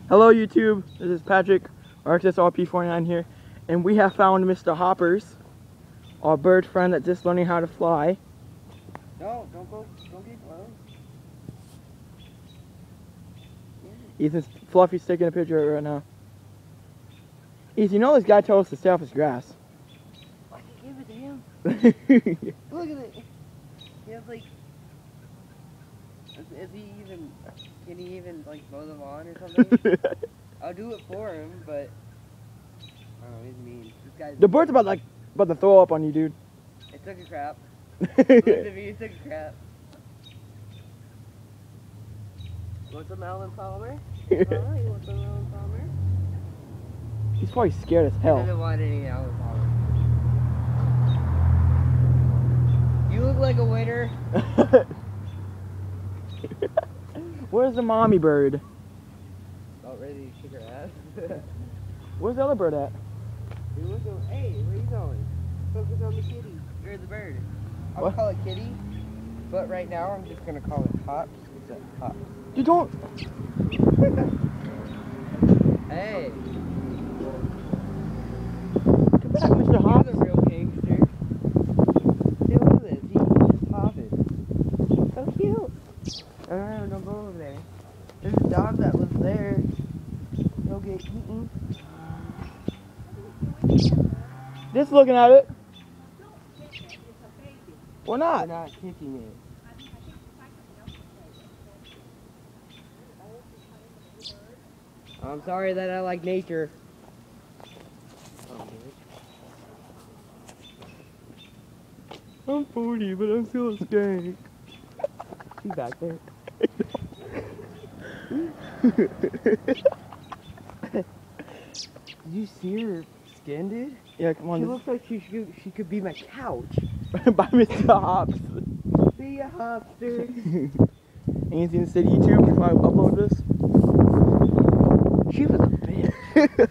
Hello YouTube, this is Patrick, RXSRP49 here, and we have found Mr. Hoppers, our bird friend that's just learning how to fly. No, don't get close. Ethan's Fluffy's taking a picture of it right now. Ethan, you know this guy told us to stay off his grass. I can give it to him. Look at it. He has like, can he even like mow them on or something? I'll do it for him, but I don't know, he's mean. This guy's The bird's about to throw up on you, dude. It took a crap. Look at me, it took a crap. Want some Alan Palmer? You want some Alan Palmer? He's probably scared as He hell. doesn't want any Alan Palmer. You look like a winner. Where's the mommy bird? About ready to kick her ass. Where's the other bird at? Hey, where you going? Focus on the kitty. Or the bird. I would What? call it kitty, but right now I'm just gonna call it Hops. It's a Hops. You don't. Hey. Come back, Mr. Hops. He's a real gangster. See, look at this. He's just hopping. So cute. Alright, don't go over there. There's a dog that was there. He'll get eaten. Just looking at it. We're We're not. not kicking it. I'm sorry that I like nature. I'm 40, but I'm still a skank. She's back there. Did you see her skin, dude? Yeah, come She on. looks like she could be my couch. By Mr. Hops. See ya, Hopster. Anything to say to YouTube before I upload this? She was a bitch.